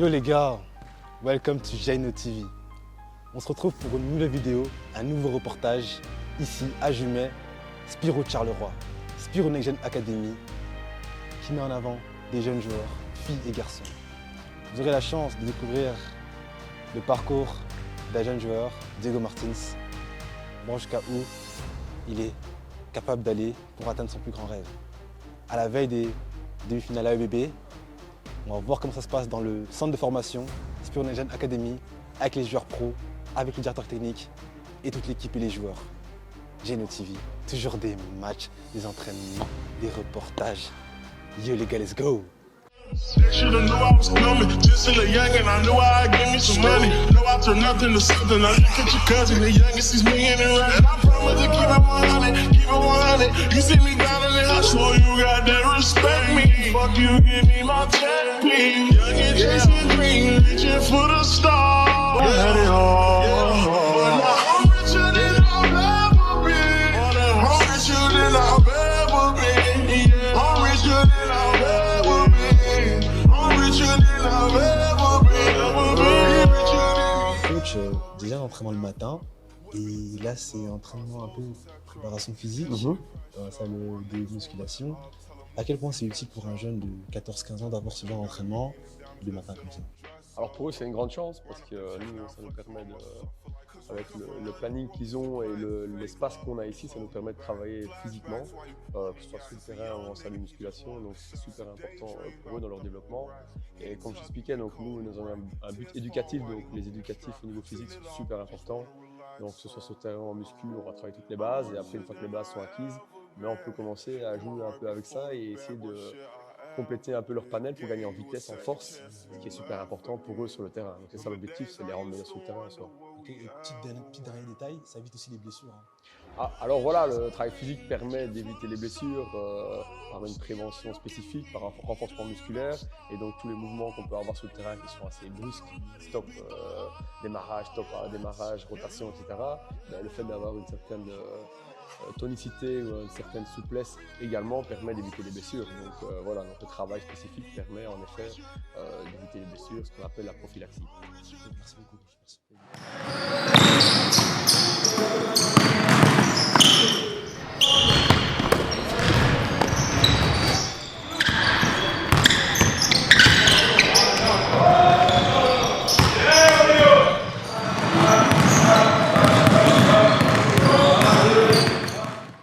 Yo les gars, welcome to Jaino TV. On se retrouve pour une nouvelle vidéo, un nouveau reportage, ici à Jumet, Spiro Charleroi, Spiro Next Gen Academy, qui met en avant des jeunes joueurs, filles et garçons. Vous aurez la chance de découvrir le parcours d'un jeune joueur, Diego Martins, voir jusqu'à où il est capable d'aller pour atteindre son plus grand rêve. À la veille des demi-finales AEBB, on va voir comment ça se passe dans le centre de formation Spiro Next Gen Academy, avec les joueurs pros, avec le directeur technique et toute l'équipe et les joueurs. Jaino TV, toujours des matchs, des entraînements, des reportages. Yo les gars, let's go! Should've knew I was coming, just still a young and I knew I'd give me some money. Know I turn nothing to something, I look at your cousin, the youngest is me and running. I promise to keep it 100, keep it 100. You see me down in the house, so you got to respect me. Fuck you, give me my check, please. Young and chasing dreams, reaching for the stars. Got it all, but now I'm richer than I've ever been. I'm richer than I've ever been. Yeah, I'm richer than I've ever been. Coach, déjà l'entraînement le matin, et là c'est entraînement un peu préparation physique, dans la salle de musculation. À quel point c'est utile pour un jeune de 14-15 ans d'avoir ce genre d'entraînement le matin comme ça? Alors pour eux c'est une grande chance parce que nous ça nous permet avec le planning qu'ils ont et l'espace qu'on a ici, ça nous permet de travailler physiquement, que ce soit sur le terrain ou en salle de musculation, donc c'est super important pour eux dans leur développement. Et comme j'expliquais, donc nous avons un but éducatif, donc les éducatifs au niveau physique sont super importants. Donc que ce soit sur le terrain ou en muscu, on va travailler toutes les bases et après une fois que les bases sont acquises, on peut commencer à jouer un peu avec ça et essayer de compléter un peu leur panel pour gagner en vitesse, en force, ce qui est super important pour eux sur le terrain. Donc c'est ça l'objectif, c'est de les rendre meilleurs sur le terrain en soi. Okay, et petit dernier détail, ça évite aussi les blessures. Alors voilà, le travail physique permet d'éviter les blessures par une prévention spécifique, par un renforcement musculaire et donc tous les mouvements qu'on peut avoir sur le terrain qui sont assez brusques, stop, démarrage, rotation, etc. Le fait d'avoir une certaine tonicité ou une certaine souplesse également permet d'éviter les blessures. Donc voilà, notre travail spécifique permet en effet d'éviter les blessures, ce qu'on appelle la prophylaxie. Merci beaucoup.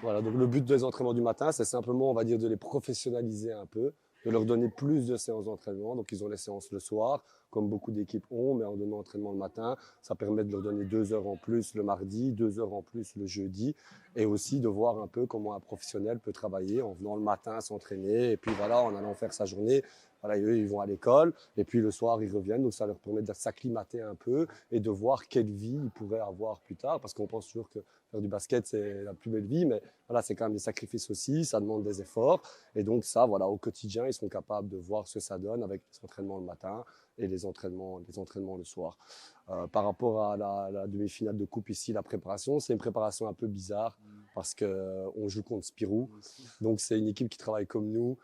Voilà, donc le but des entraînements du matin, c'est simplement, on va dire, de les professionnaliser un peu, de leur donner plus de séances d'entraînement. Donc ils ont les séances le soir, comme beaucoup d'équipes ont, mais en donnant entraînement le matin, ça permet de leur donner 2 heures en plus le mardi, 2 heures en plus le jeudi, et aussi de voir un peu comment un professionnel peut travailler en venant le matin s'entraîner, et puis voilà, en allant faire sa journée. Voilà, eux, ils vont à l'école et puis le soir, ils reviennent. Donc, ça leur permet de s'acclimater un peu et de voir quelle vie ils pourraient avoir plus tard. Parce qu'on pense toujours que faire du basket, c'est la plus belle vie. Mais voilà, c'est quand même des sacrifices aussi. Ça demande des efforts. Et donc, ça, voilà, au quotidien, ils sont capables de voir ce que ça donne avec les entraînements le matin et les entraînements le soir. Par rapport à la demi-finale de coupe ici, la préparation, c'est une préparation un peu bizarre parce qu'on joue contre Spirou. Donc, c'est une équipe qui travaille comme nous.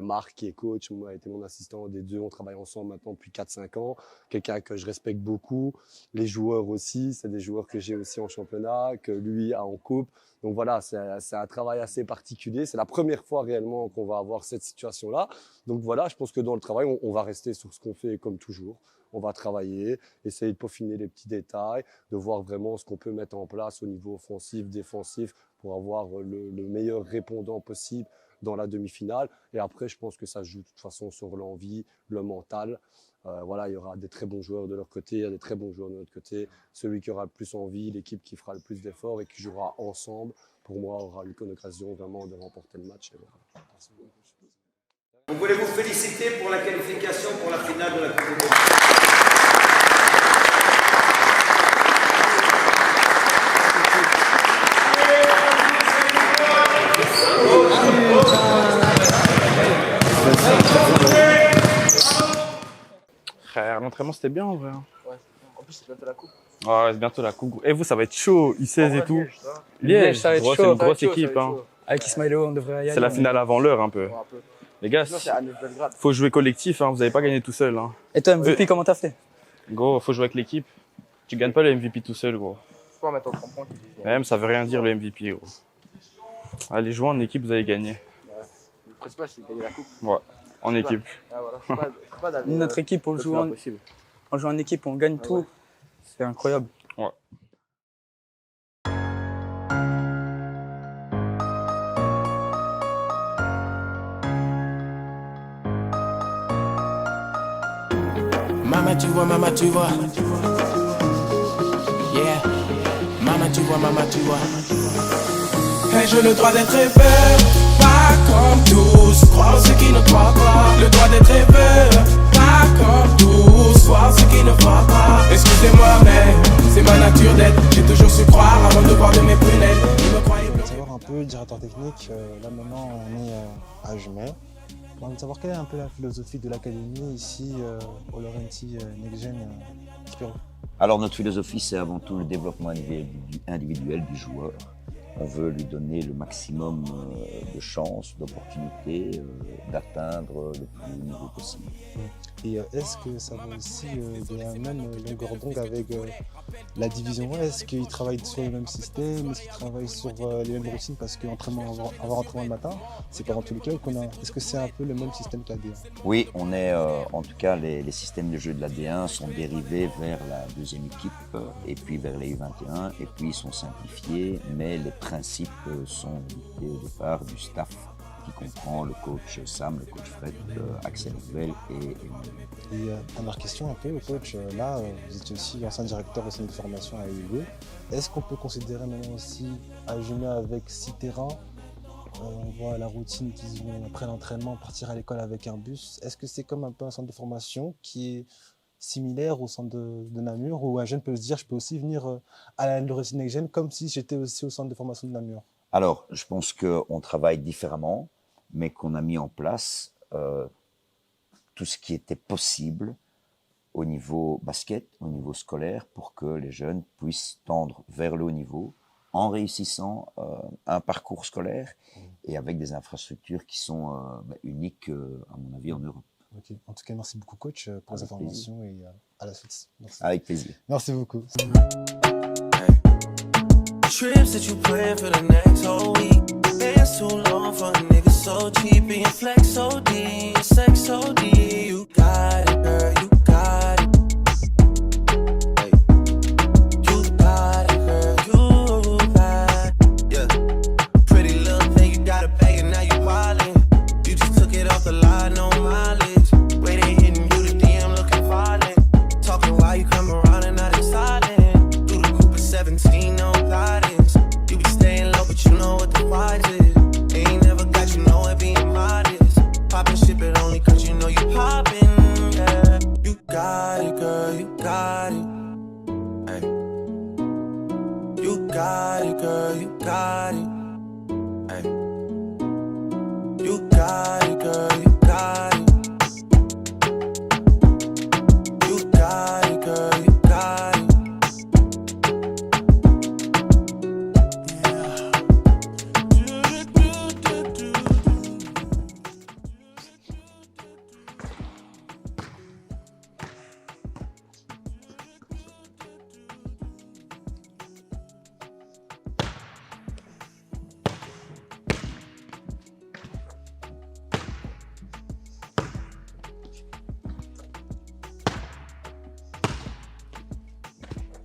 Marc qui est coach, moi a été mon assistant des deux, on travaille ensemble maintenant depuis 4-5 ans, quelqu'un que je respecte beaucoup, les joueurs aussi, c'est des joueurs que j'ai aussi en championnat, que lui a en coupe, donc voilà, c'est un travail assez particulier, c'est la première fois réellement qu'on va avoir cette situation-là, donc voilà, je pense que dans le travail, on va rester sur ce qu'on fait comme toujours, on va travailler, essayer de peaufiner les petits détails, de voir vraiment ce qu'on peut mettre en place au niveau offensif, défensif, pour avoir le meilleur répondant possible dans la demi-finale. Et après, je pense que ça joue de toute façon sur l'envie, le mental. Voilà, il y aura des très bons joueurs de leur côté, il y a des très bons joueurs de notre côté. Celui qui aura le plus envie, l'équipe qui fera le plus d'efforts et qui jouera ensemble, pour moi, aura eu une occasion vraiment de remporter le match. Et voilà. On voulait vous féliciter pour la qualification pour la finale de la Coupe du Monde. Frère, l'entraînement c'était bien en vrai. Ouais, en plus c'est bientôt la coupe. Ouais, c'est bientôt la coupe. Et vous, ça va être chaud, U16 et tout. Liège, ça va être chaud. C'est une grosse équipe. Hein. Avec Ismailo, on devrait y aller. C'est la finale avant l'heure un peu. Ouais, un peu. Les gars, Sinon, c'est Anes Belgrade. faut jouer collectif, hein. Vous n'avez pas gagné tout seul. Hein. Et toi, MVP, comment t'as fait? Gros, faut jouer avec l'équipe. Tu gagnes pas le MVP tout seul, gros. Je peux en mettre en 30 points. Même, ça veut rien dire le MVP, gros. Allez, jouez en équipe, vous allez gagner. Le principal, c'est de gagner la coupe. Ouais, en équipe. Ah, voilà. C'est pas d'aller, Notre équipe, on le joue plus en, impossible. on joue en équipe, on gagne tout. ouais. C'est incroyable. Ouais. Maman tu vois, yeah. Maman tu vois. Ai-je le droit d'être rêveur? Pas comme tous, croire ceux qui ne croient pas. Le droit d'être rêveur, pas comme tous, croire ceux qui ne croient pas. Excusez-moi mais c'est ma nature d'être. J'ai toujours su croire avant de voir de mes prunelles. Ils me croyaient On va savoir un peu, directeur technique, là maintenant on est à Jumet. On va savoir quelle est un peu la philosophie de l'académie ici au Laurenti Next Gen Spiro. Alors notre philosophie, c'est avant tout le développement individuel du joueur. On veut lui donner le maximum de chances, d'opportunités, d'atteindre le plus haut niveau possible. Et est-ce que ça va aussi de la même longueur d'onde avec la division 1? Est-ce qu'ils travaillent sur le même système? Est-ce qu'ils travaillent sur les mêmes routines? Parce qu'entraînement, avoir entraînement le matin, c'est pas dans tous les clubs qu'on a. Est-ce que c'est un peu le même système que la D1? Oui, on est, en tout cas, les systèmes de jeu de la D1 sont dérivés vers la deuxième équipe et puis vers les U21 et puis ils sont simplifiés, mais les principes sont dictés au départ du staff qui comprend le coach Sam, le coach Fred, Axel Nouvelle et Et dernière question un peu, coach, là vous étiez aussi ancien directeur au centre de formation à UB. Est-ce qu'on peut considérer maintenant aussi à Jumet avec 6 terrains? On voit la routine qu'ils ont après l'entraînement, partir à l'école avec un bus. Est-ce que c'est comme un peu un centre de formation qui est similaire au centre de Namur, où un jeune peut se dire je peux aussi venir à la Laurenti Next Gen comme si j'étais aussi au centre de formation de Namur? Alors, je pense qu'on travaille différemment, mais qu'on a mis en place tout ce qui était possible au niveau basket, au niveau scolaire, pour que les jeunes puissent tendre vers le haut niveau en réussissant un parcours scolaire et avec des infrastructures qui sont uniques, à mon avis, en Europe. Ok. En tout cas, merci beaucoup, coach, pour les informations et à la suite. Merci. Avec plaisir. Merci beaucoup. Trips that you plan for the next whole week. Bands too long for a nigga so cheap. Being flex so D, sex so D. You got it, girl, you got it. Hey. You got it, girl, you got it. Yeah. Pretty little thing, you got a bag and now you wildin'. You just took it off the line, no mileage. Way they hitting you, the DM looking violent. Talking while you come around and not silent. Through the Cooper 17, no guidance. You be staying low, but you know what the price is. Ain't never got you know it being modest. Poppin' shit, but only cause you know you poppin', yeah. You got it, girl, you got it. Hey. You got it, girl, you got it. Hey. You got it, girl, you got it. You got it, girl, you got it.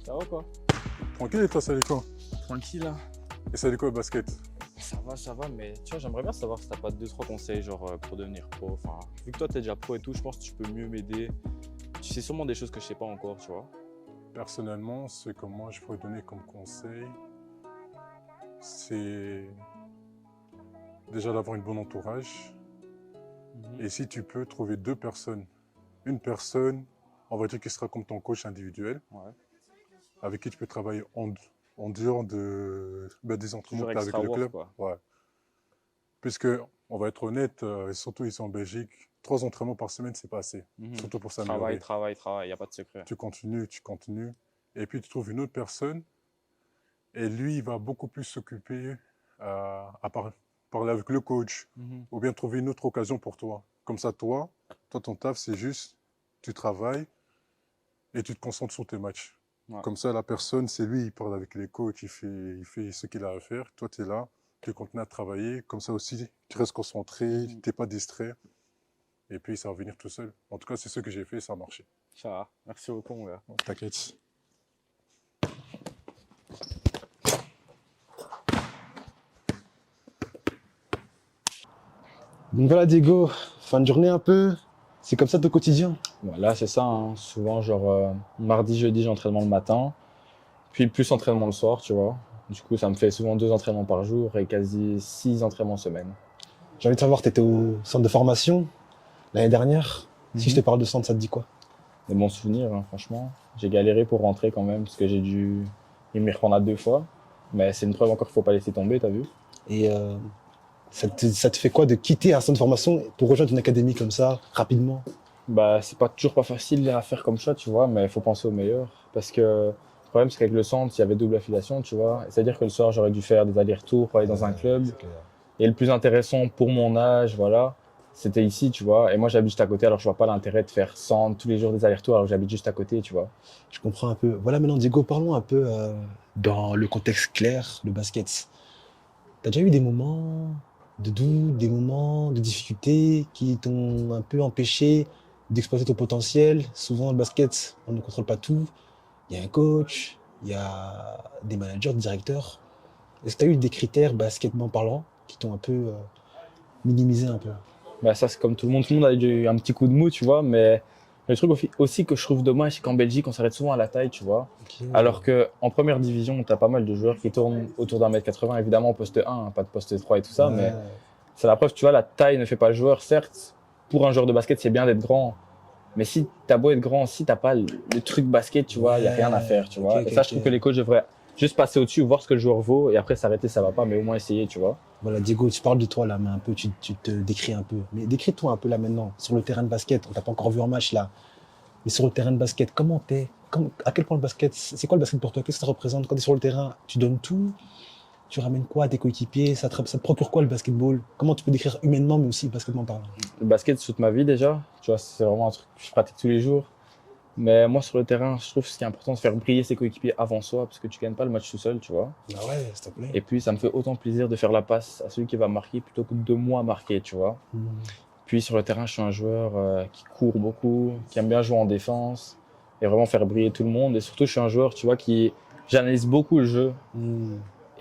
Ça va quoi? Tranquille et toi, ça allait quoi? Tranquille là. Et ça allait quoi le basket? Ça va, mais tu vois, j'aimerais bien savoir si t'as pas 2-3 conseils genre pour devenir pro. Enfin, vu que toi t'es déjà pro et tout, je pense que tu peux mieux m'aider. Tu sais sûrement des choses que je sais pas encore, tu vois. Personnellement, ce que moi je pourrais donner comme conseil, c'est déjà d'avoir une bonne entourage. Et si tu peux trouver 2 personnes, une personne, on va dire qui sera comme ton coach individuel, avec qui tu peux travailler en dehors des entraînements que tu as avec le club. Quoi. Ouais. Puisque, on va être honnête, surtout ici en Belgique, 3 entraînements par semaine, c'est pas assez. Surtout pour s'améliorer. Travail, il n'y a pas de secret. Tu continues. Et puis tu trouves une autre personne, et lui, il va beaucoup plus s'occuper, à part parler avec le coach, Mhm. ou bien trouver une autre occasion pour toi. Comme ça, toi, ton taf, c'est juste, tu travailles et tu te concentres sur tes matchs. Ouais. Comme ça, la personne, c'est lui, il parle avec les coachs, il fait ce qu'il a à faire. Toi, tu es là, tu es continué à travailler. Comme ça aussi, tu restes concentré, tu n'es pas distrait. Et puis, ça va venir tout seul. En tout cas, c'est ce que j'ai fait, ça a marché. Ça va. Merci beaucoup, mon gars. T'inquiète. Donc voilà, Diego, fin de journée un peu. C'est comme ça ton quotidien? Voilà, c'est ça. Hein. Souvent, genre, mardi, jeudi, j'ai entraînement le matin. Puis plus entraînement le soir, tu vois. Du coup, ça me fait souvent 2 entraînements par jour et quasi 6 entraînements semaine. J'ai envie de savoir, tu étais au centre de formation l'année dernière. Si je te parle de centre, ça te dit quoi? Des bons souvenirs, hein, franchement. J'ai galéré pour rentrer quand même, parce que j'ai dû m'y reprendre à 2 fois. Mais c'est une preuve encore qu'il ne faut pas laisser tomber, t'as vu? Et ça te fait quoi de quitter un centre de formation pour rejoindre une académie comme ça, rapidement? Bah, c'est toujours pas facile à faire comme ça, tu vois, mais il faut penser au meilleur. Parce que le problème, c'est qu'avec le centre, il y avait double affiliation, tu vois. C'est-à-dire que le soir, j'aurais dû faire des allers-retours pour aller dans un club. Et le plus intéressant pour mon âge, voilà, c'était ici, tu vois. Et moi, j'habite juste à côté, alors je vois pas l'intérêt de faire centre tous les jours des allers-retours, alors que j'habite juste à côté, tu vois. Je comprends un peu. Voilà, maintenant, Diego, parlons un peu dans le contexte clair, le basket. Tu as déjà eu des moments de doute, des moments de difficulté qui t'ont un peu empêché d'exploiter ton potentiel? Souvent, le basket, on ne contrôle pas tout. Il y a un coach, il y a des managers, des directeurs. Est-ce que tu as eu des critères basketement parlant qui t'ont un peu minimisé un peu? Bah, ça, c'est comme tout le monde a eu un petit coup de mou, tu vois. Mais le truc aussi que je trouve dommage, c'est qu'en Belgique, on s'arrête souvent à la taille, tu vois. Okay. Alors qu'en première division, tu as pas mal de joueurs qui tournent autour d'1m80, évidemment au poste 1, hein, pas de poste 3 et tout ça. Ouais. Mais c'est la preuve, tu vois, la taille ne fait pas le joueur. Certes, pour un joueur de basket, c'est bien d'être grand. Mais si t'as beau être grand, si t'as pas le truc basket, tu vois, il n'y a rien à faire, tu vois. Et ça, je trouve que les coachs devraient juste passer au-dessus, voir ce que le joueur vaut, et après s'arrêter, ça va pas, mais au moins essayer, tu vois. Voilà, Diego, tu parles de toi là, mais un peu, tu te décris un peu. Mais décris-toi un peu là maintenant, sur le terrain de basket. On t'a pas encore vu en match là. Mais sur le terrain de basket, comment t'es? À quel point le basket, c'est quoi le basket pour toi? Qu'est-ce que ça représente? Quand t'es sur le terrain, tu donnes tout? Tu ramènes quoi à tes coéquipiers? Ça te procure quoi le basketball? Comment tu peux décrire humainement, mais aussi basketement parlant? Le basket, c'est toute ma vie déjà. Tu vois, c'est vraiment un truc que je pratique tous les jours. Mais moi, sur le terrain, je trouve que ce qui est important, c'est faire briller ses coéquipiers avant soi, parce que tu gagnes pas le match tout seul, tu vois. Ah ouais, s'il te plaît. Et puis, ça me fait autant plaisir de faire la passe à celui qui va marquer plutôt que de moi marquer, tu vois. Puis, sur le terrain, je suis un joueur qui court beaucoup, qui aime bien jouer en défense, et vraiment faire briller tout le monde. Et surtout, je suis un joueur, tu vois, j'analyse beaucoup le jeu.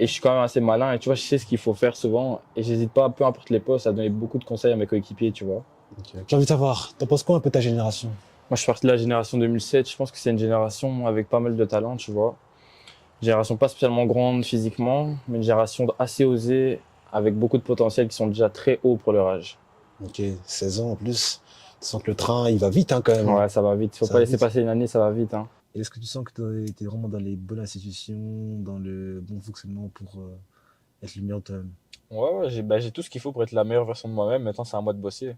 Et je suis quand même assez malin, et tu vois, je sais ce qu'il faut faire souvent, et j'hésite pas, peu importe les postes, à donner beaucoup de conseils à mes coéquipiers, tu vois. Okay. J'ai envie de savoir, t'en penses quoi un peu de ta génération? Moi, je suis parti de la génération 2007. Je pense que c'est une génération avec pas mal de talent, tu vois. Une génération pas spécialement grande physiquement, mais une génération assez osée, avec beaucoup de potentiel, qui sont déjà très hauts pour leur âge. Ok, 16 ans en plus. Tu sens que le train, il va vite hein, quand même. Ouais, ça va vite. Faut pas laisser passer une année, ça va vite. Hein. Et est-ce que tu sens que tu es vraiment dans les bonnes institutions, dans le bon fonctionnement pour être le meilleur de toi-même? Ouais, j'ai tout ce qu'il faut pour être la meilleure version de moi-même. Maintenant, c'est à moi de bosser.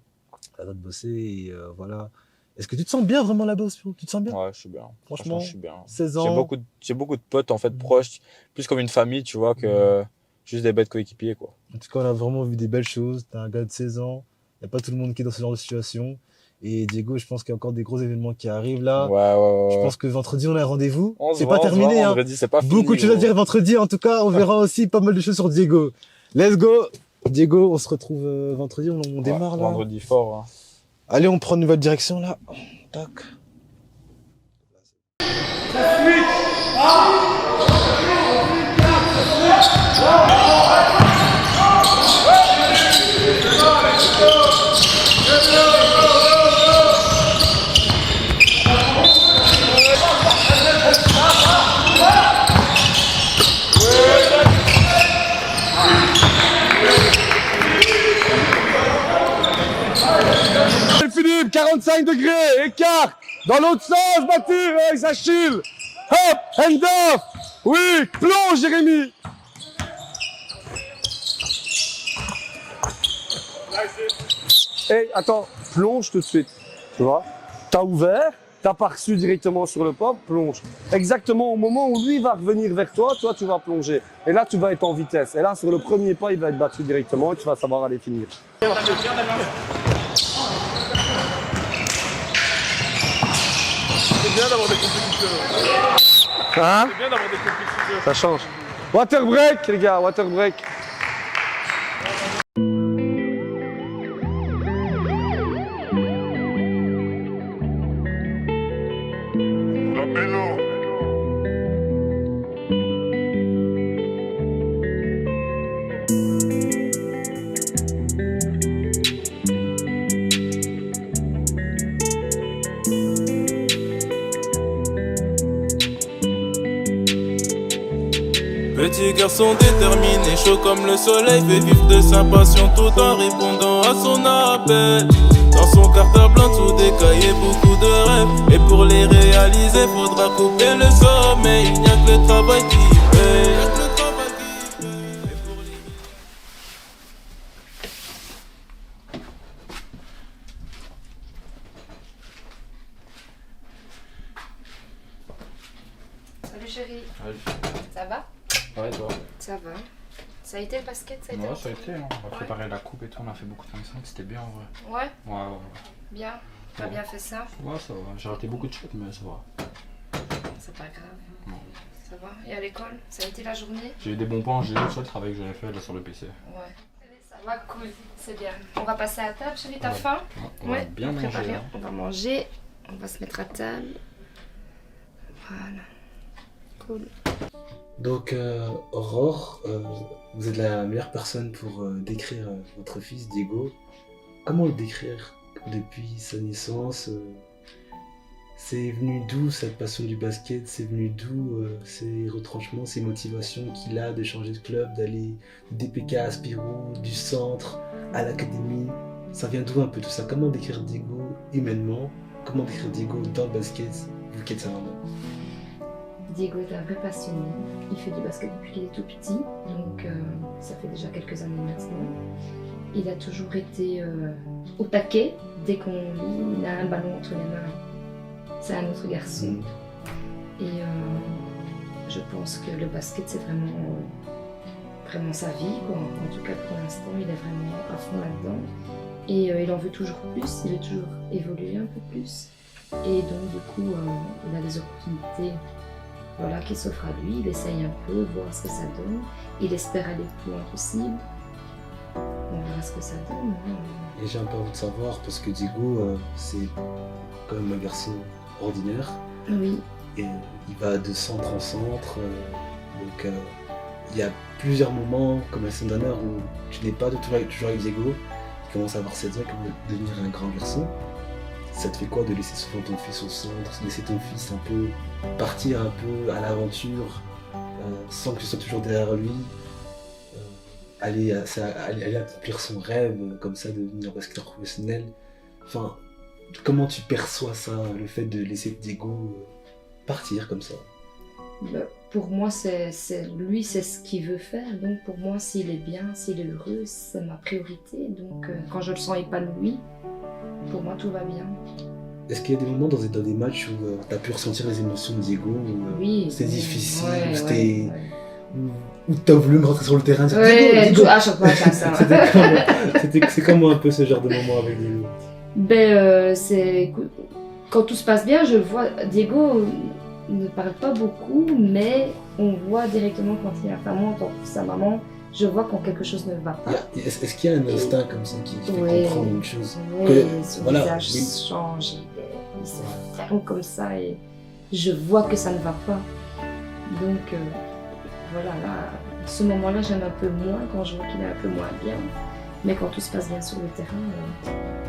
À toi de bosser et voilà. Est-ce que tu te sens bien vraiment là-bas? Tu te sens bien? Ouais, je suis bien. Franchement, je suis bien. 16 ans. J'ai beaucoup de potes en fait proches, plus comme une famille, tu vois, que juste des bêtes coéquipiers, quoi. En tout cas, on a vraiment vu des belles choses. T'as un gars de 16 ans. Il n'y a pas tout le monde qui est dans ce genre de situation. Et Diego, je pense qu'il y a encore des gros événements qui arrivent là. Ouais. Je pense que vendredi, on a un rendez-vous. C'est pas terminé. Hein. Vendredi, c'est pas fini. Beaucoup de choses à dire vendredi. En tout cas, on verra aussi pas mal de choses sur Diego. Let's go. Diego, on se retrouve vendredi. On démarre là. Vendredi fort. Hein. Allez, on prend une nouvelle direction là. Tac. Philippe, 45 degrés, écart, dans l'autre sens, battu avec Achille. Hop, hand off. Oui, plonge Jérémy. Hey, attends, plonge tout de suite, tu vois. T'as ouvert, t'as pas reçu directement sur le pop, plonge. Exactement au moment où lui va revenir vers toi, toi tu vas plonger. Et là tu vas être en vitesse. Et là sur le premier pas, il va être battu directement et tu vas savoir aller finir. C'est bien d'avoir des compétiteurs. Hein? C'est bien d'avoir des compétiteurs. Ça change. Water break les gars, water break. Petit garçon déterminé, chaud comme le soleil, fait vivre de sa passion tout en répondant à son appel. Dans son cartable blanc, tout des cahiers, beaucoup de rêves. Et pour les réaliser, faudra couper le sommeil. Il n'y a que le travail qui paye. Salut chérie. Ça va? Ouais, toi. Ça va. Ça a été le basket? Ça a été Ouais, ça a été. Hein. On va préparer la coupe et tout. On a fait beaucoup de 5-5. C'était bien en vrai. Ouais? Ouais. Bien. T'as Ouais. bien fait ça? Ouais, ça va. J'ai raté beaucoup de shots, mais ça va. C'est pas grave. Non. Ça va? Et à l'école? Ça a été la journée? J'ai eu des bons points. J'ai eu le travail que j'avais fait là sur le PC. Ouais. Ça va, cool. C'est bien. On va passer à table, chérie. T'as Ouais. faim? On va bien manger, préparer. hein. On va manger. On va se mettre à table. Voilà. Cool. Donc, Aurore, vous êtes la meilleure personne pour décrire votre fils Diego. Comment le décrire depuis sa naissance? C'est venu d'où cette passion du basket? C'est venu d'où ces retranchements, ces motivations qu'il a de changer de club, d'aller du DPK à Spirou, du centre à l'académie? Ça vient d'où un peu tout ça? Comment décrire Diego humainement? Comment décrire Diego dans le basket, vous qui êtes sa maman? Diego est un vrai passionné. Il fait du basket depuis qu'il est tout petit, donc ça fait déjà quelques années maintenant. Il a toujours été au taquet. Dès qu'on lit, il a un ballon entre les mains. C'est un autre garçon. Et je pense que le basket, c'est vraiment sa vie, quoi. En tout cas, pour l'instant, il est vraiment à fond là-dedans. Et il en veut toujours plus, il veut toujours évoluer un peu plus. Et donc, du coup, il a des opportunités qui s'offrent à lui. Il essaye un peu, voir ce que ça donne. Il espère aller le plus loin possible. On verra ce que ça donne. Et j'ai un peu envie de savoir, parce que Diego, c'est quand même un garçon ordinaire. Oui. Et il va de centre en centre. Donc il y a plusieurs moments, comme la semaine dernière, où tu n'es pas toujours avec Diego. Il commence à avoir 7 ans, il commence à devenir un grand garçon. Ça te fait quoi de laisser souvent ton fils au centre, de laisser ton fils un peu partir un peu à l'aventure, sans que tu sois toujours derrière lui, aller accomplir son rêve, comme ça, de devenir basketteur professionnel? Enfin, comment tu perçois ça, le fait de laisser Diego partir comme ça? Pour moi, lui, c'est ce qu'il veut faire. Donc pour moi, s'il est bien, s'il est heureux, c'est ma priorité. Donc quand je le sens épanoui, pour moi, tout va bien. Est-ce qu'il y a des moments dans des matchs où tu as pu ressentir les émotions de Diego, où c'était difficile, où tu as voulu me rentrer sur le terrain? Diego, à chaque fois, comme ça. C'est comment un peu ce genre de moment avec Diego? Quand tout se passe bien, je le vois. Diego ne parle pas beaucoup, mais on voit directement quand il a sa maman, quand sa maman, je vois quand quelque chose ne va pas. Est-ce qu'il y a un instinct comme ça qui fait comprendre une chose? Oui, son visage change, il se ferme comme ça et je vois que ça ne va pas. Donc voilà, là, ce moment-là, j'aime un peu moins quand je vois qu'il est un peu moins bien. Mais quand tout se passe bien sur le terrain,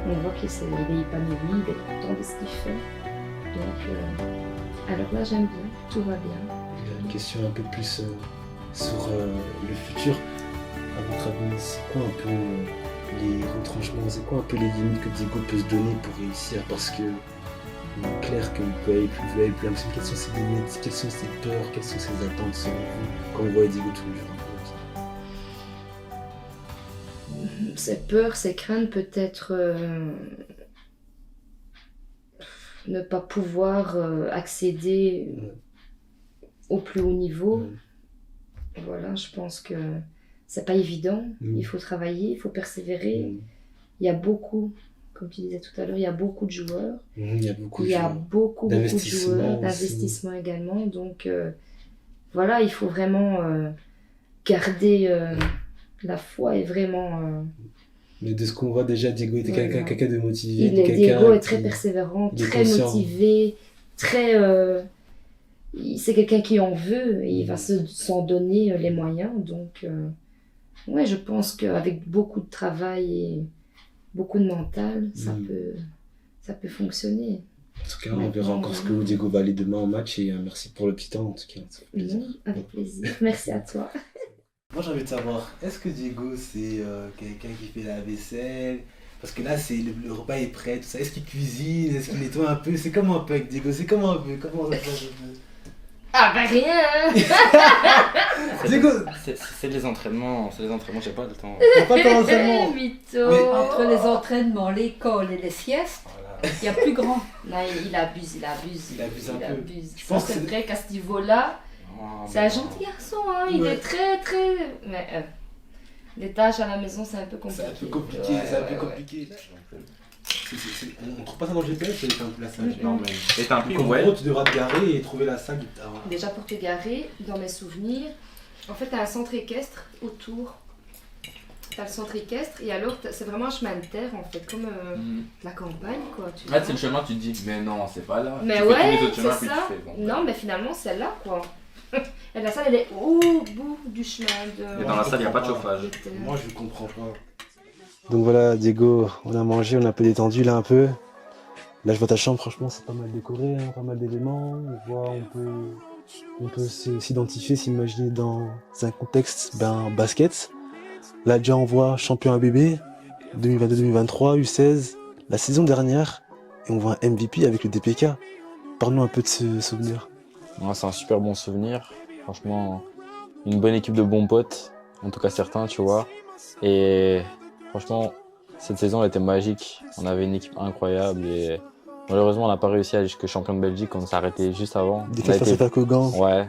on voit qu'il est épanoui, il est content de ce qu'il fait. Donc alors là, j'aime bien, tout va bien. Une question un peu plus sur le futur. À votre avis, c'est quoi un peu les retranchements, c'est quoi un peu les limites que Diego peut se donner pour réussir? Parce que il est clair qu'il peut aller plus loin. Quelles sont ses limites, quelles sont ses peurs, quelles sont ses attentes selon vous quand vous voyez Diego tous les jours? Ses peurs, ses craintes, peut-être ne pas pouvoir accéder au plus haut niveau. Voilà, je pense que c'est pas évident. Il faut travailler, il faut persévérer. Il y a beaucoup, comme tu disais tout à l'heure, il y a beaucoup de joueurs. Il y a beaucoup Il y a beaucoup de joueurs, aussi. d'investissement également. Donc voilà, il faut vraiment garder la foi et vraiment... Mais de ce qu'on voit déjà, Diego était quelqu'un de motivé. Diego est très persévérant, très motivé, très... c'est quelqu'un qui en veut et il va s'en donner les moyens. Donc, ouais, je pense qu'avec beaucoup de travail et beaucoup de mental, ça peut fonctionner. En tout cas, on verra encore ce que Diego va aller demain au match et merci pour le petit temps en tout cas. Avec plaisir. Merci à toi. Moi j'ai envie de savoir, est-ce que Diego c'est quelqu'un qui fait la vaisselle? Parce que là le repas est prêt, tout ça. Est-ce qu'il cuisine? Est-ce qu'il nettoie un peu? C'est comment un peu avec Diego? C'est comment un peu? Comment ça se passe? Ah bah rien Diego, c'est les entraînements, j'ai pas le temps. t'as pas ton entraînement? Entre les entraînements, l'école et les siestes, il y a plus grand. Non, il abuse. Il abuse un peu. Je pense que c'est vrai qu'à ce niveau-là, c'est un gentil garçon, hein. Il est très très... Mais les tâches à la maison, c'est un peu compliqué. C'est un peu compliqué. On trouve pas ça dans le GPS, c'est un peu la salle. Non, mais... Et t'as un prix, en gros, tu devras te garer et trouver la salle. Déjà pour te garer, dans mes souvenirs, en fait, t'as un centre équestre autour. T'as le centre équestre et alors c'est vraiment un chemin de terre en fait, comme la campagne quoi. C'est le chemin, tu te dis, mais non, c'est pas là. Mais ouais, c'est ça. Non, mais finalement, c'est là quoi. Et la salle, elle est au bout du chemin. Et dans la salle, il n'y a pas de chauffage. Moi, je comprends pas. Donc voilà, Diego, on a mangé, on est un peu détendu là un peu. Là, je vois ta chambre, franchement, c'est pas mal décoré, hein, pas mal d'éléments. On peut s'identifier, s'imaginer dans un contexte basket. Là, déjà, on voit champion ABB 2022-2023, U16, la saison dernière, et on voit un MVP avec le DPK. Parle-nous un peu de ce souvenir. Ouais, c'est un super bon souvenir. Franchement, une bonne équipe de bons potes, en tout cas certains, tu vois. Et franchement, cette saison, elle était magique. On avait une équipe incroyable et malheureusement, on n'a pas réussi à aller jusqu'au champion de Belgique. On s'est arrêté juste avant. Défaite face à Kogan. Ouais.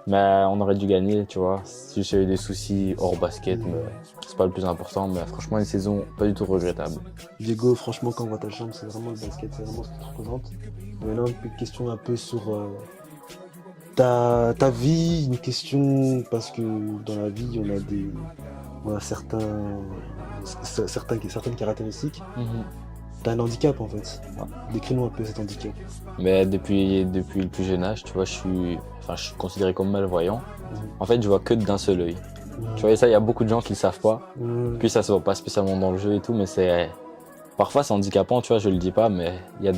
Mais on aurait dû gagner, tu vois. Si j'ai eu des soucis hors basket, mais c'est pas le plus important. Mais franchement, une saison pas du tout regrettable. Diego, franchement, quand on voit ta chambre, c'est vraiment le basket, c'est vraiment ce que tu représentes. Maintenant, une question un peu sur ta vie, une question parce que dans la vie, on a certaines caractéristiques. T'as un handicap en fait. Décris-nous un peu cet handicap. Mais depuis le plus jeune âge, tu vois, je suis considéré comme malvoyant. En fait, je vois que d'un seul œil. Tu vois, et ça, il y a beaucoup de gens qui le savent pas. Puis ça se voit pas spécialement dans le jeu et tout, mais parfois c'est handicapant, tu vois, je le dis pas, mais il y a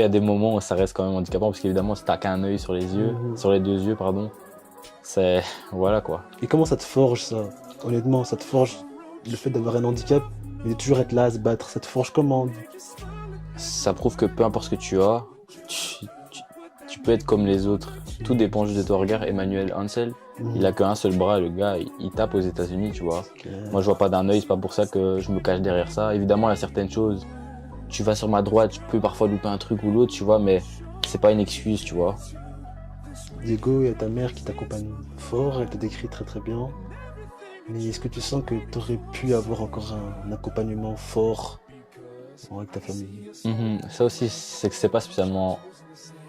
des moments où ça reste quand même handicapant parce qu'évidemment, si t'as qu'un œil sur les yeux, sur les deux yeux, pardon, c'est voilà quoi. Et comment ça te forge ça? Honnêtement, ça te forge le fait d'avoir un handicap, mais de toujours être là à se battre, ça te forge comment? Ça prouve que peu importe ce que tu as, tu peux être comme les autres. Tout dépend juste de ton regard. Emmanuel Hansel, il a qu'un seul bras, le gars, il tape aux États-Unis, tu vois. Moi, je vois pas d'un œil, c'est pas pour ça que je me cache derrière ça. Évidemment, il y a certaines choses. Tu vas sur ma droite, je peux parfois louper un truc ou l'autre, tu vois, mais c'est pas une excuse, tu vois. Diego, il y a ta mère qui t'accompagne fort, elle te décrit très très bien. Mais est-ce que tu sens que tu aurais pu avoir encore un accompagnement fort avec ta famille? Ça aussi, c'est que c'est pas spécialement...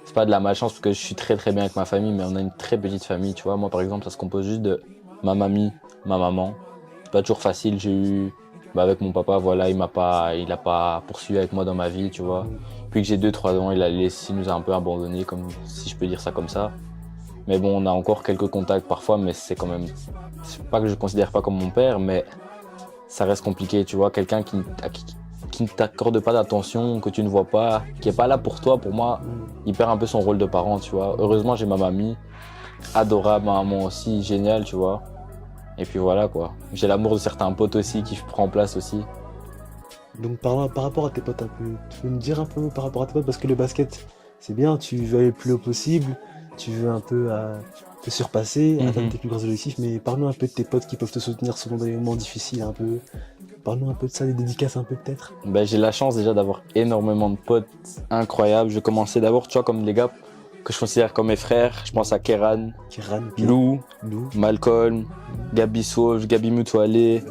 C'est pas de la malchance parce que je suis très très bien avec ma famille, mais on a une très petite famille, tu vois. Moi, par exemple, ça se compose juste de ma mamie, ma maman. C'est pas toujours facile, j'ai eu... avec mon papa, voilà, il a pas poursuivi avec moi dans ma vie, tu vois. Puis que j'ai 2-3 ans, il nous a un peu abandonnés, comme si je peux dire ça comme ça. Mais bon, on a encore quelques contacts parfois, mais c'est quand même... C'est pas que je le considère pas comme mon père, mais ça reste compliqué, tu vois. Quelqu'un qui ne t'accorde pas d'attention, que tu ne vois pas, qui est pas là pour toi, pour moi, il perd un peu son rôle de parent, tu vois. Heureusement, j'ai ma mamie, adorable, ma maman aussi, géniale, tu vois. Et puis voilà, quoi. J'ai l'amour de certains potes aussi qui prend place aussi. Donc par rapport à tes potes un peu, tu peux me dire un peu par rapport à tes potes, parce que le basket, c'est bien, tu veux aller le plus haut possible, tu veux un peu te surpasser, atteindre tes plus grands objectifs, mais parle-nous un peu de tes potes qui peuvent te soutenir selon des moments difficiles un peu. Parle-nous un peu de ça, des dédicaces un peu peut-être. Ben, j'ai la chance déjà d'avoir énormément de potes incroyables. Je commençais d'abord, tu vois, comme les gars que je considère comme mes frères. Je pense à Keran, Lou, Malcolm, Gabi Sauve, Gabi Mutualé,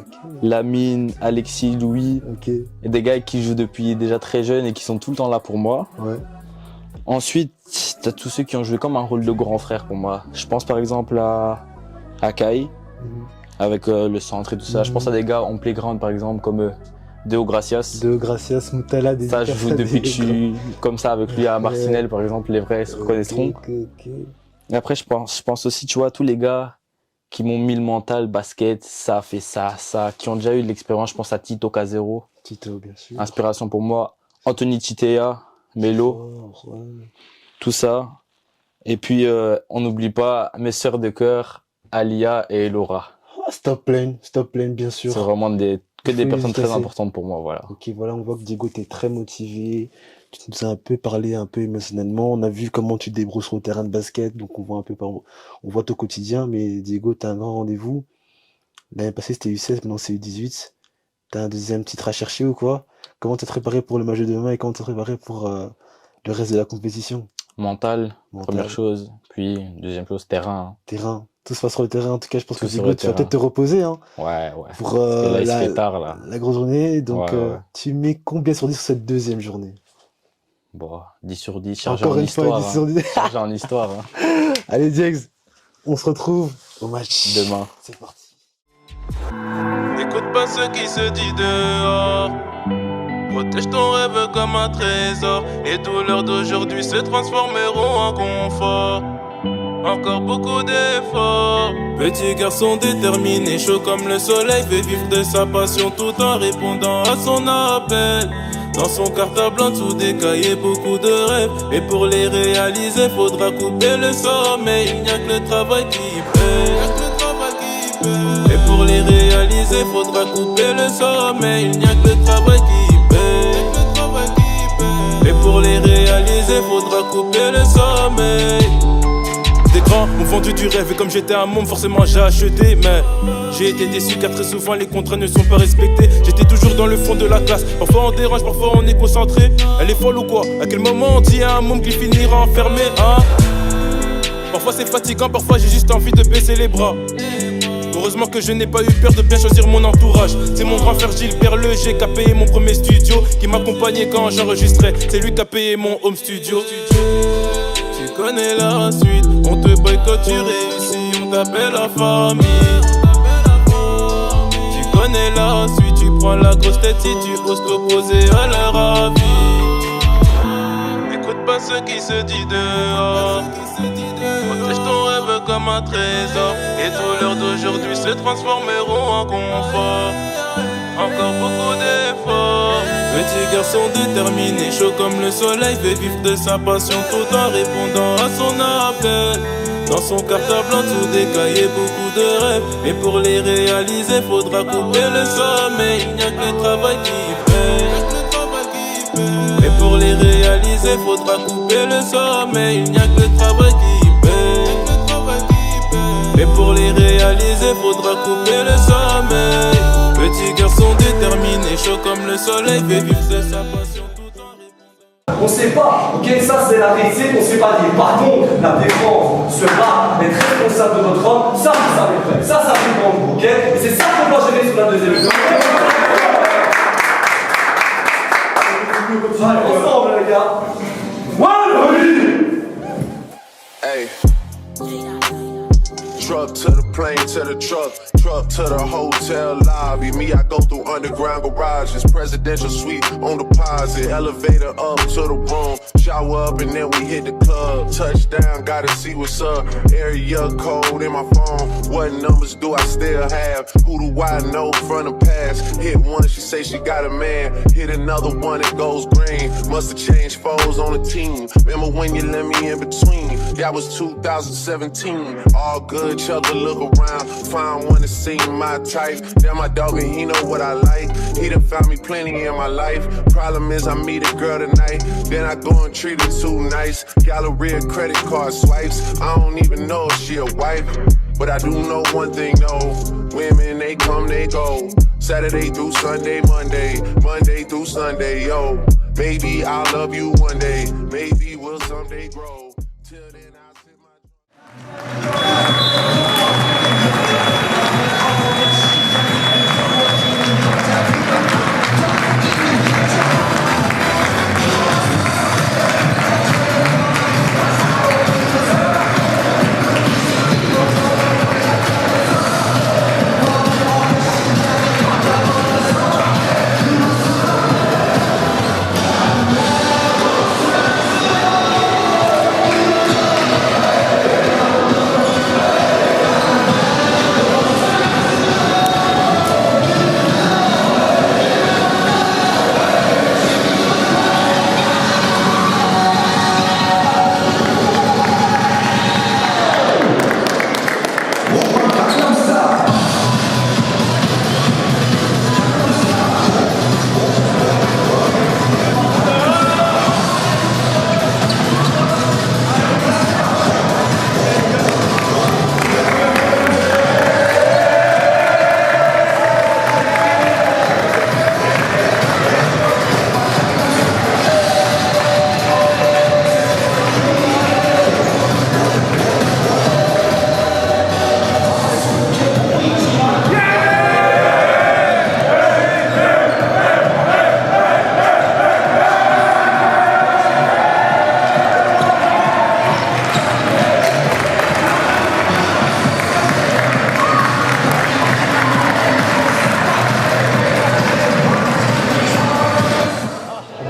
Lamine, Alexis, Louis. Et des gars qui jouent depuis déjà très jeunes et qui sont tout le temps là pour moi. Ensuite, t'as tous ceux qui ont joué comme un rôle de grand frère pour moi. Je pense par exemple à Kai, avec le centre et tout ça. Je pense à des gars en playground par exemple comme Deo Gracias. Deo Gracias, Moutala, des ça je joue depuis que je suis comme ça avec lui à Marcinelle par exemple, les vrais se reconnaîtront. Et après je pense aussi, tu vois, tous les gars qui m'ont mis le mental, basket, ça fait ça, qui ont déjà eu de l'expérience. Je pense à Tito Casero. Tito, bien sûr. Inspiration pour moi. Anthony Titea, Melo, tout ça. Et puis on n'oublie pas mes sœurs de cœur, Alia et Laura. Stop Lane, bien sûr. C'est vraiment des personnes très importantes pour moi, voilà. Ok, voilà, on voit que Diego, t'es très motivé. Tu nous as un peu parlé, un peu émotionnellement. On a vu comment tu te débrouilles sur le terrain de basket, donc on voit on voit ton quotidien. Mais Diego, t'as un grand rendez-vous. L'année passée, c'était U16, maintenant c'est U18. T'as un deuxième titre à chercher ou quoi? Comment t'es préparé pour le match de demain et comment t'es préparé pour le reste de la compétition? Mental, première chose. Puis, deuxième chose, terrain. Terrain. Tout se passe sur le terrain. En tout cas, je pense que Diego, tu vas peut-être te reposer. Hein, ouais. Pour là, il se fait tard, là. La grosse journée. Donc, ouais. Tu mets combien sur 10 sur cette deuxième journée? Bon, 10 sur 10, chargé Encore en une histoire. fois, 10 sur 10. Chargé en histoire. Hein. Allez, Diegs, on se retrouve au match. Demain. C'est parti. N'écoute pas ce qui se dit dehors. Protège ton rêve comme un trésor. Les douleurs d'aujourd'hui se transformeront en confort. Encore beaucoup d'efforts. Petit garçon déterminé, chaud comme le soleil, fait vivre de sa passion tout en répondant à son appel. Dans son cartable en dessous des cahiers, beaucoup de rêves. Et pour les réaliser, faudra couper le sommeil. Il n'y a que le travail qui paie. Et pour les réaliser, faudra couper le sommeil. Il n'y a que le travail qui paie. Et pour les réaliser, faudra couper le sommeil. Des grands m'ont vendu du rêve et comme j'étais un môme, forcément j'ai acheté. Mais j'ai été déçu car très souvent les contrats ne sont pas respectés. J'étais toujours dans le fond de la classe. Parfois on dérange, parfois on est concentré. Elle est folle ou quoi? À quel moment on dit à un môme qu'il finira enfermé, hein? Parfois c'est fatigant, parfois j'ai juste envie de baisser les bras. Heureusement que je n'ai pas eu peur de bien choisir mon entourage. C'est mon grand frère Gilbert Leger qui a payé mon premier studio, qui m'accompagnait quand j'enregistrais. C'est lui qui a payé mon home studio. Tu connais la suite, on te boycotte, tu réussis, on t'appelle la famille. Tu connais la suite, tu prends la grosse tête si tu oses t'opposer à leur avis. N'écoute pas ce qui se dit dehors. Protège ton rêve comme un trésor. Les douleurs d'aujourd'hui se transformeront en confort. Encore beaucoup d'efforts. Petit garçon déterminé, chaud comme le soleil, fait vivre de sa passion tout en répondant à son appel. Dans son cartable en dessous des cahiers, beaucoup de rêves. Et pour les réaliser, faudra couper le sommeil. Il n'y a que le travail qui paie. Et pour les réaliser, faudra couper le sommeil. Il n'y a que le travail qui paie. Et pour les réaliser, faudra couper le sommeil. Petit garçon déterminé, chaud comme le soleil, fait vivre de sa passion tout en répondant. On sait pas, ok, ça c'est la réussite, on sait pas dire. Par contre, la défense sera être responsable de votre homme, ça vous savez faire, ça fait pour vous, ok? Et c'est ça qu'on doit gérer sur la deuxième émission. Allez, ensemble les gars. Hey. Truck to the plane, to the truck to the hotel lobby. Me, I go through underground garages, presidential suite on deposit, elevator up to the room, shower up and then we hit the club. Touchdown, gotta see what's up. Area code in my phone. What numbers do I still have? Who do I know from the past? Hit one, she say she got a man. Hit another one, it goes green. Must've changed foes on the team. Remember when you let me in between? That was 2017. All good, chug a look around. Find one that seem my type. Damn, my dog and he know what I like. He done found me plenty in my life. Problem is I meet a girl tonight, then I go and treat her too nice. Galleria credit card swipes. I don't even know if she a wife, but I do know one thing though. Women, they come, they go. Saturday through Sunday, Monday through Sunday, yo. Maybe I'll love you one day, maybe we'll someday grow. Till then I'll sit my...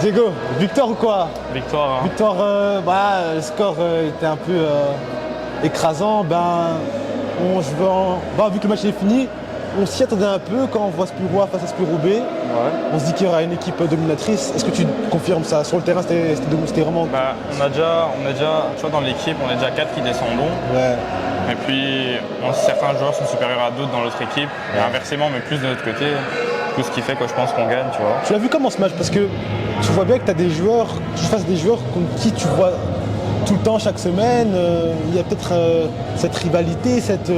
Diego, victoire ou quoi? Victoire. Hein. Victoire, le score était un peu écrasant. Vu que le match est fini, on s'y attendait un peu quand on voit Spiro A face à Spiro B. Ouais. On se dit qu'il y aura une équipe dominatrice. Est-ce que tu confirmes ça? Sur le terrain, c'était vraiment... on est déjà, tu vois, dans l'équipe, on est déjà 4 qui descendons. Ouais. Et puis, certains joueurs sont supérieurs à d'autres dans l'autre équipe. Et inversement, mais plus de notre côté. Tout ce qui fait que je pense qu'on gagne, tu vois. Tu l'as vu comment ce match? Parce que tu vois bien que tu as des joueurs, tu fasses des joueurs contre qui tu vois tout le temps, chaque semaine. Il y a peut-être cette rivalité, tu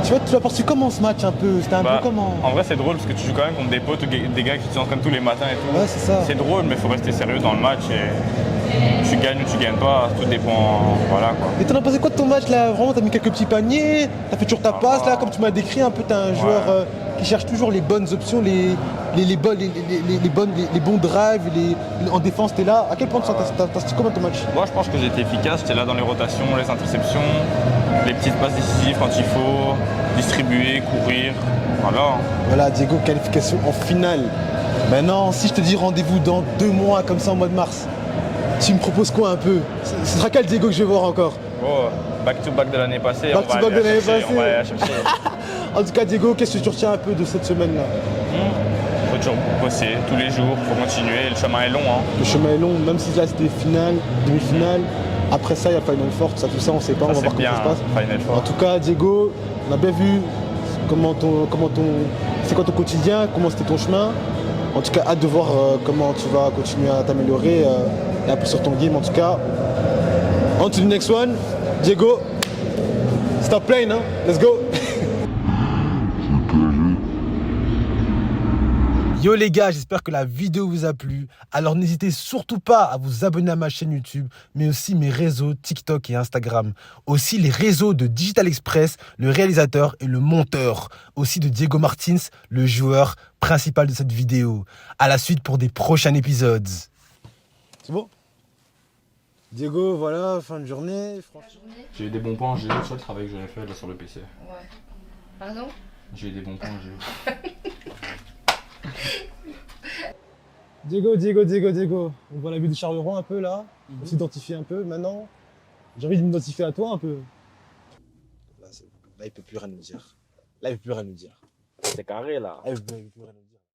vois perçu comment ce match un peu? C'était un peu comment? En vrai, c'est drôle parce que tu joues quand même contre des potes, des gars qui s'entraînent tous les matins et tout. Ouais, c'est ça. C'est drôle, mais il faut rester sérieux dans le match. Et tu gagnes ou tu gagnes pas, tout dépend. Voilà quoi. Et t'en as pensé quoi de ton match là? Vraiment, t'as mis quelques petits paniers, t'as fait toujours ta passe là, comme tu m'as décrit un peu, t'es un joueur qui cherche toujours les bonnes options, les bons drives, en défense t'es là. À quel point t'as senti comment ton match? Moi je pense que j'étais efficace, j'étais là dans les rotations, les interceptions, les petites passes décisives quand il faut, distribuer, courir, voilà. Voilà Diego, qualification en finale. Maintenant, si je te dis rendez-vous dans 2 mois comme ça en mois de mars, tu me proposes quoi un peu? Ce sera quel Diego que je vais voir encore? Oh, back to back de l'année passée, on va aller la chercher. En tout cas Diego, qu'est-ce que tu retiens un peu de cette semaine-là? Faut toujours bosser tous les jours, faut continuer, le chemin est long. Hein. Le chemin est long, même si là c'était finale, demi-finale, après ça il y a Final Four, tout ça on sait pas, on va voir comment ça se passe. Final Four. En tout cas Diego, on a bien vu c'est quoi ton quotidien, comment c'était ton chemin. En tout cas, hâte de voir comment tu vas continuer à t'améliorer et un peu sur ton game. En tout cas, on to the next one. Diego, stop playing, hein? Let's go. Yo les gars, j'espère que la vidéo vous a plu. Alors n'hésitez surtout pas à vous abonner à ma chaîne YouTube, mais aussi mes réseaux TikTok et Instagram. Aussi les réseaux de Digital Express, le réalisateur et le monteur. Aussi de Diego Martins, le joueur principal de cette vidéo. À la suite pour des prochains épisodes. C'est bon? Diego, voilà, fin de journée. J'ai eu des bons points, j'ai eu le travail que j'avais fait là sur le PC. Ouais. Pardon? J'ai eu des bons points, Diego. On voit la vue de Charleroi un peu là. On s'identifie un peu maintenant. J'ai envie de m'identifier à toi un peu. Là, il peut plus rien nous dire. C'est carré là. Là, il peut plus rien nous dire.